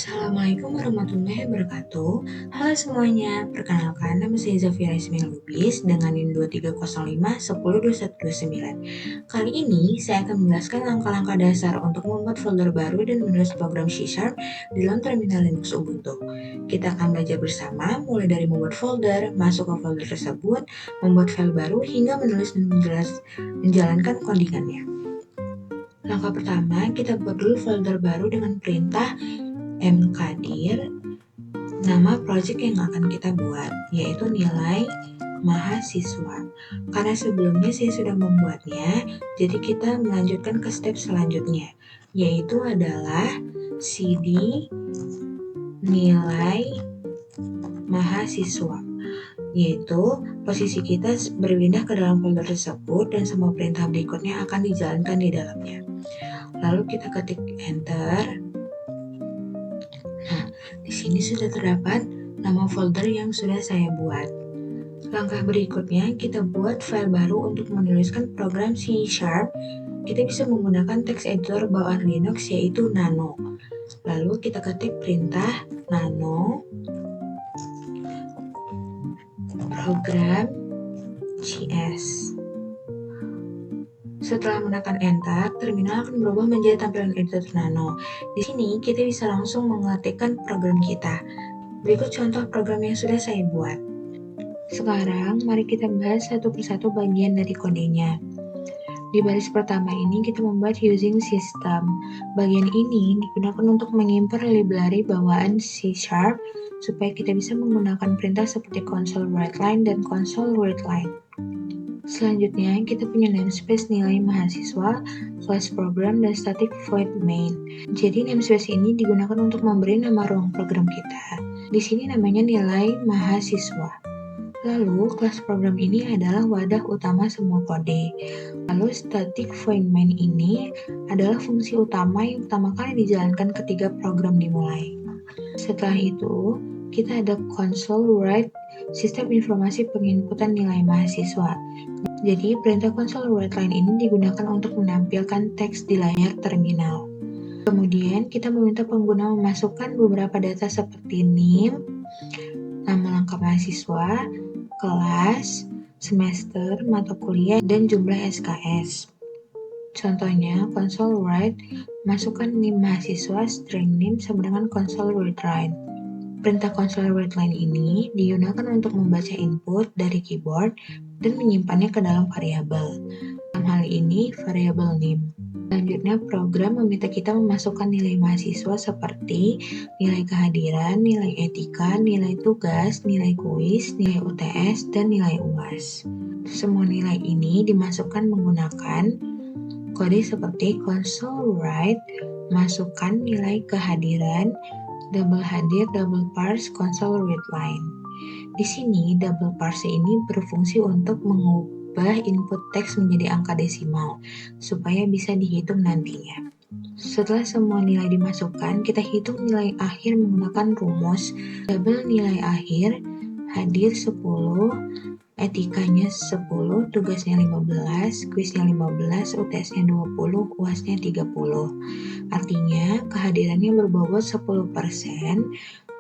Assalamualaikum warahmatullahi wabarakatuh. Halo semuanya, perkenalkan nama saya Zafira Ismail Lubis dengan NIM 2305102129. Kali ini saya akan menjelaskan langkah-langkah dasar untuk membuat folder baru dan menulis program C# dalam terminal Linux Ubuntu. Kita akan belajar bersama mulai dari membuat folder, masuk ke folder tersebut, membuat file baru hingga menulis dan menjalankan codingannya. Langkah pertama, kita buat dulu folder baru dengan perintah mkdir nama project yang akan kita buat, yaitu nilai mahasiswa. Karena sebelumnya saya sudah membuatnya, jadi kita melanjutkan ke step selanjutnya, yaitu adalah cd nilai mahasiswa, yaitu posisi kita berpindah ke dalam folder tersebut dan semua perintah berikutnya akan dijalankan di dalamnya. Lalu kita ketik enter. Di sini sudah terdapat nama folder yang sudah saya buat. Langkah berikutnya, kita buat file baru untuk menuliskan program C#. Kita bisa menggunakan text editor bawaan Linux yaitu nano. Lalu kita ketik perintah nano program cs. Setelah menekan enter, terminal akan berubah menjadi tampilan editor nano. Di sini kita bisa langsung mengetikkan program kita. Berikut contoh program yang sudah saya buat. Sekarang, mari kita bahas satu persatu bagian dari kodenya. Di baris pertama ini kita membuat using system. Bagian ini digunakan untuk mengimpor library bawaan C# supaya kita bisa menggunakan perintah seperti console writeline dan console readline. Selanjutnya, kita punya namespace nilai mahasiswa, class program, dan static void main. Jadi, namespace ini digunakan untuk memberi nama ruang program kita. Di sini namanya nilai mahasiswa. Lalu, kelas program ini adalah wadah utama semua kode. Lalu, static void main ini adalah fungsi utama yang pertama kali dijalankan ketika program dimulai. Setelah itu, kita ada console write, sistem informasi penginputan nilai mahasiswa. Jadi, perintah console writeline ini digunakan untuk menampilkan teks di layar terminal. Kemudian, kita meminta pengguna memasukkan beberapa data seperti NIM, nama lengkap mahasiswa, kelas, semester, mata kuliah, dan jumlah SKS. Contohnya, console write, masukkan NIM mahasiswa, string NIM sama dengan console writeline. Perintah console writeline ini digunakan untuk membaca input dari keyboard dan menyimpannya ke dalam variabel. Dalam hal ini, variabel NIM. Selanjutnya, program meminta kita memasukkan nilai mahasiswa seperti nilai kehadiran, nilai etika, nilai tugas, nilai kuis, nilai UTS, dan nilai UAS. Semua nilai ini dimasukkan menggunakan kode seperti console write, masukkan nilai kehadiran, double hadir, double parse, console readline. Di sini, double parse ini berfungsi untuk mengubah input teks menjadi angka desimal, supaya bisa dihitung nantinya. Setelah semua nilai dimasukkan, kita hitung nilai akhir menggunakan rumus double nilai akhir, hadir 10, etikanya 10, tugasnya 15, kuisnya 15, UTS-nya 20, UAS-nya 30. Artinya, kehadirannya berbobot 10%,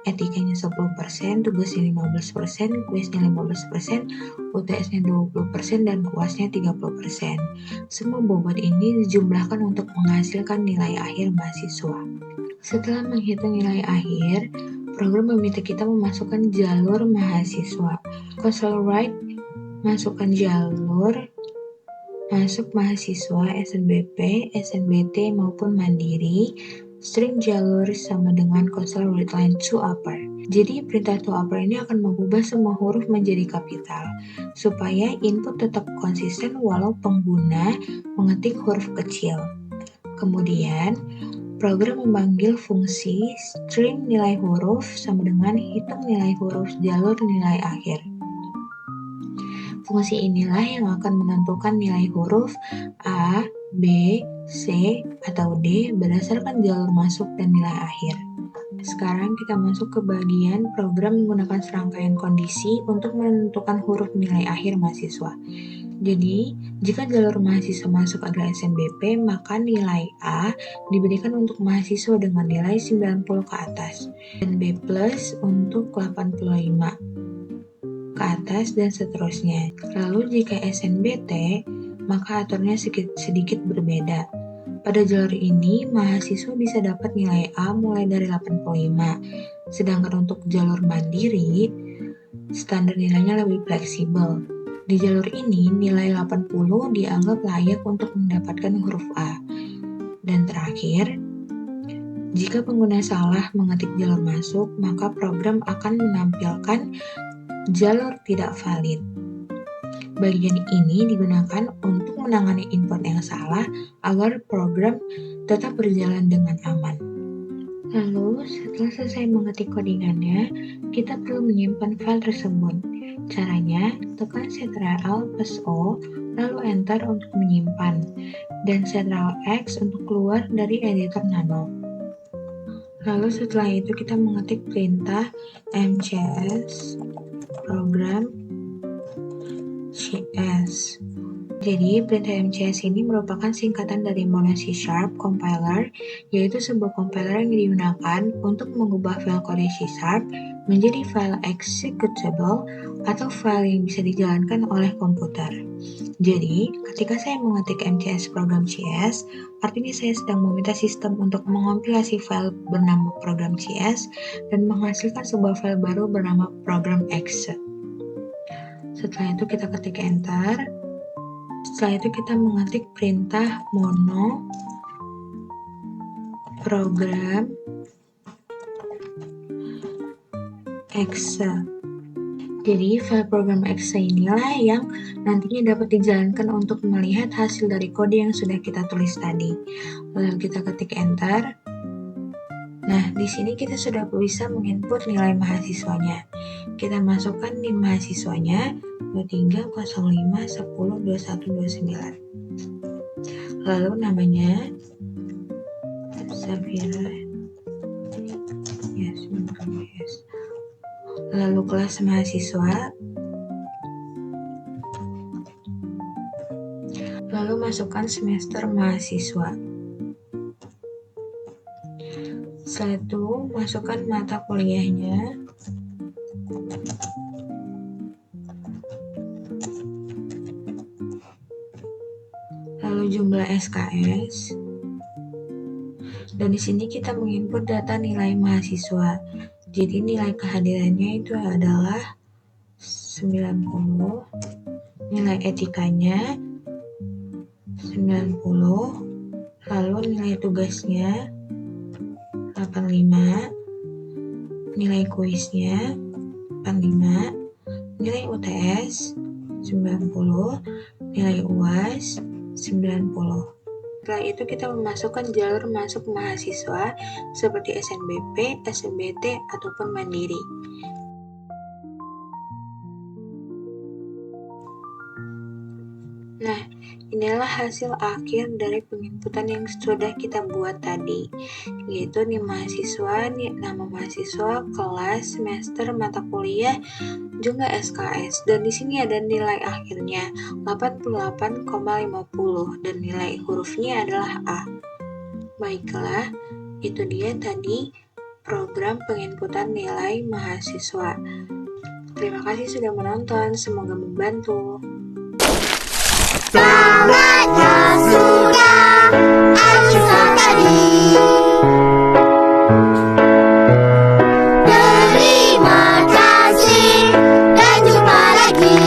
etikanya 10%, tugasnya 15%, kuisnya 15%, UTS-nya 20%, dan UAS-nya 30%. Semua bobot ini dijumlahkan untuk menghasilkan nilai akhir mahasiswa. Setelah menghitung nilai akhir, program meminta kita memasukkan jalur mahasiswa. Console write, masukkan jalur, masuk mahasiswa SNBP, SNBT maupun mandiri, string jalur sama dengan console readline to upper. Jadi perintah to upper ini akan mengubah semua huruf menjadi kapital, supaya input tetap konsisten walau pengguna mengetik huruf kecil. Kemudian, program memanggil fungsi string nilai huruf sama dengan hitung nilai huruf jalur nilai akhir. Fungsi inilah yang akan menentukan nilai huruf A, B, C, atau D berdasarkan jalur masuk dan nilai akhir. Sekarang kita masuk ke bagian program menggunakan serangkaian kondisi untuk menentukan huruf nilai akhir mahasiswa. Jadi, jika jalur mahasiswa masuk adalah SNBP, maka nilai A diberikan untuk mahasiswa dengan nilai 90 ke atas, dan B plus untuk 85 ke atas, dan seterusnya. Lalu jika SNBT, maka aturnya sedikit berbeda. Pada jalur ini, mahasiswa bisa dapat nilai A mulai dari 85, sedangkan untuk jalur mandiri, standar nilainya lebih fleksibel. Di jalur ini, nilai 80 dianggap layak untuk mendapatkan huruf A. Dan terakhir, jika pengguna salah mengetik jalur masuk, maka program akan menampilkan jalur tidak valid. Bagian ini digunakan untuk menangani input yang salah agar program tetap berjalan dengan aman. Lalu, setelah selesai mengetik codingannya, kita perlu menyimpan file tersebut. Caranya, tekan Ctrl plus O, lalu Enter untuk menyimpan, dan Ctrl X untuk keluar dari editor Nano. Lalu setelah itu kita mengetik perintah mcs program cs. Jadi, perintah mcs ini merupakan singkatan dari Mono C# compiler, yaitu sebuah compiler yang digunakan untuk mengubah file kode C# menjadi file executable atau file yang bisa dijalankan oleh komputer. Jadi, ketika saya mengetik mcs program cs, artinya saya sedang meminta sistem untuk mengompilasi file bernama program cs dan menghasilkan sebuah file baru bernama program exe. Setelah itu kita ketik enter. Setelah itu kita mengetik perintah mono program exe. Jadi file program exe inilah yang nantinya dapat dijalankan untuk melihat hasil dari kode yang sudah kita tulis tadi. Lalu kita ketik enter. Nah, di sini kita sudah bisa menginput nilai mahasiswanya. Kita masukkan NIM mahasiswanya 23 05 10 21 29. Lalu namanya Safira. Yes. Lalu kelas mahasiswa. Lalu masukkan semester mahasiswa. Setelah itu, masukkan mata kuliahnya. Lalu jumlah SKS. Dan di sini kita menginput data nilai mahasiswa. Jadi nilai kehadirannya itu adalah 90. Nilai etikanya 90. Lalu nilai tugasnya 85, nilai kuisnya 45, nilai UTS 90, nilai UAS 90. Setelah itu kita memasukkan jalur masuk mahasiswa seperti SNBP, SNBT, ataupun Mandiri. Nah, inilah hasil akhir dari penginputan yang sudah kita buat tadi, yaitu NIM mahasiswa, nama mahasiswa, kelas, semester, mata kuliah, juga SKS. Dan di sini ada nilai akhirnya 88,50 dan nilai hurufnya adalah A. Baiklah, itu dia tadi program penginputan nilai mahasiswa. Terima kasih sudah menonton, semoga membantu. Sangatnya sudah Aisyah tadi. Terima kasih dan jumpa lagi.